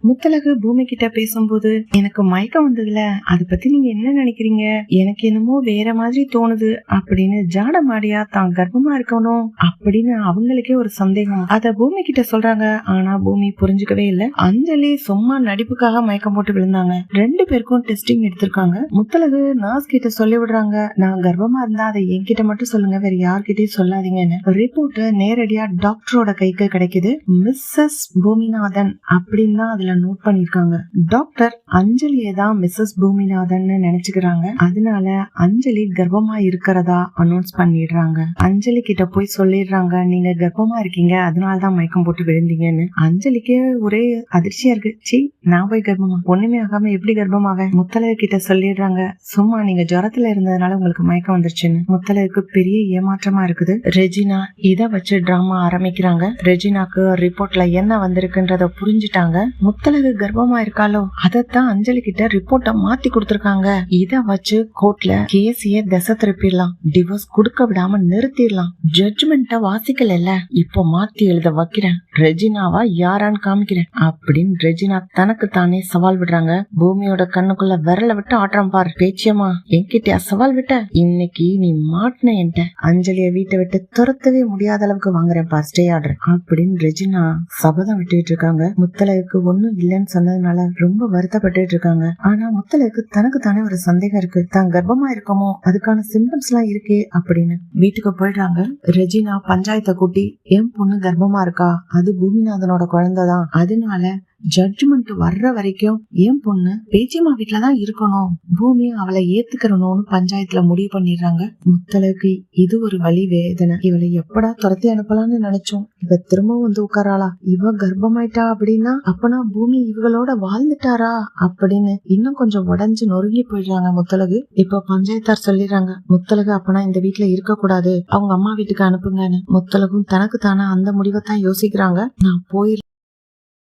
முத்தழகு பூமி கிட்ட பேசும்போது, எனக்கு மயக்கம் வந்ததுல அத பத்தி நீங்க என்ன நினைக்கிறீங்க? எனக்கு என்னமோ வேற மாதிரி தோணுது அப்படின்னு ஜாடமாடியா தான் கர்ப்பமா இருக்கணும் அப்படின்னு அவங்களுக்கே ஒரு சந்தேகம். அத பூமி கிட்ட சொல்றாங்க. ஆனா பூமி புரிஞ்சுக்கவே இல்ல. அஞ்சலி சும்மா நடிப்புக்காக மயக்கம் போட்டு விழுந்தாங்க. 2 பேருக்கும் டெஸ்டிங் எடுத்திருக்காங்க. முத்தழகு நர்ஸ் கிட்ட சொல்லி விடுறாங்க, நான் கர்ப்பமா இருந்தா அதை என்கிட்ட மட்டும் சொல்லுங்க, வேற யார்கிட்டயும் சொல்லாதீங்கன்னு. ரிப்போர்ட் நேரடியா டாக்டரோட கைக்கு கிடைக்குது. மிஸ்ஸஸ் பூமிநாதன் அப்படின்னு தான் அதுல நோட் பண்ணிருக்காங்க. டாக்டர் அஞ்சலியை தான் மிஸ்ஸஸ் பூமிநாதன் நினைச்சுக்கிறாங்க. அதனால அஞ்சலி கர்ப்பமா இருக்கிறதா அனௌன்ஸ் பண்ணிடுறாங்க. அஞ்சலி கிட்ட போய் சொல்லிடுறாங்க, நீங்க கர்ப்பமா இருக்கீங்க, அதனாலதான் மயக்கம் போட்டு விழுந்தீங்கன்னு. அஞ்சலிக்கு ஒரே அதிர்ச்சியா இருக்கு. சி, நான் போய் கர்ப்பமா, ஒண்ணுமே ஆகாம எப்படி கர்ப்பமாவேன்? முத்தழகு கிட்ட சொல்லிடுறாங்க, சும்மா நீங்க ஜுரத்துல இருந்ததுனால உங்களுக்கு மயக்கம் வந்துருச்சுன்னு. முத்தழகுக்கு பெரிய ஏமாற்றமா இருக்குது. ரெஜினா இத வச்சு டிராமா ஆரம்பிக்கிறாங்க. ரெஜினாக்கு ரிப்போர்ட்ல என்ன வந்திருக்குன்றத புரிஞ்சுட்டாங்க. முத்தழகு கர்ப்பமா இருக்காளோ அதத்தான் அஞ்சலி கிட்ட ரிப்போர்ட்ட மாத்தி கொடுத்திருக்காங்க. இத வச்சு கோர்ட்ல கேஸையே திசை திருப்பிடலாம், டிவோர்ஸ் கொடுக்க விடாம நிறுத்திடலாம். ஜட்ஜ்மெண்ட்ட வாசிக்கல, இப்போ மாத்தி எழுத வைக்கிறேன், ரெஜினாவா யாரான்னு காமிக்கிறேன் அப்படின்னு ரெஜினா தனக்கு தானே சவால் விடுறாங்க. பூமியோட கண்ணுக்குள்ள விரல விட்டு ஆட்டம் பாரு, பேச்சியம்மா என்கிட்ட சவால் விட்ட, இன்னைக்கு நீ மாட்டின என்கிட்ட அஞ்சலிய வீட்டை விட்டு துரத்தவே முடியாத அளவுக்கு வாங்குறேன் பார், ஸ்டே ஆர்டர் அப்படின்னு ரெஜினா சபதம் விட்டுட்டு இருக்காங்க. முத்தழகுக்கு ஒண்ணும் இல்லைன்னு சொன்னதுனால ரொம்ப வருத்தப்பட்டு இருக்காங்க. ஆனா முத்தழகுக்கு தனக்கு தானே ஒரு சந்தேகம் இருக்கு, தான் கர்ப்பமா இருக்கமோ, அதுக்கான சிம்டம்ஸ் எல்லாம் இருக்கே அப்படின்னு. வீட்டுக்கு போயிடுறாங்க. ரெஜினா பஞ்சாயத்தை கூட்டி, என் பொண்ணு கர்ப்பமா இருக்கா, அது பூமிநாதனோட குழந்தைதான், அதனால ஜட்ஜ்மெண்ட் வர்ற வரைக்கும் என் பொண்ணு பேச்சியம்மா வீட்டுலதான் இருக்கணும், பூமி அவளை ஏத்துக்கணும்னு பஞ்சாயத்துல முடிவு பண்ணிடுறாங்க. முத்தழகு இது ஒரு வழி வேதனை. இவளை எப்படா துரத்தி அனுப்பலாம்னு நினைச்சோம், இவ திரும்ப வந்து உட்காராளா, இவ கர்ப்பமாயிட்டா அப்படின்னா அப்பனா பூமி இவங்களோட வாழ்ந்துட்டாரா அப்படின்னு இன்னும் கொஞ்சம் உடஞ்சு நொறுங்கி போயிடுறாங்க முத்தழகு. இப்ப பஞ்சாயத்தார் சொல்லிடுறாங்க, முத்தழகு அப்பனா இந்த வீட்டுல இருக்க கூடாது, அவங்க அம்மா வீட்டுக்கு அனுப்புங்கன்னு. முத்தழகும் தனக்கு தானே அந்த முடிவை தான் யோசிக்கிறாங்க. நான் போயிரு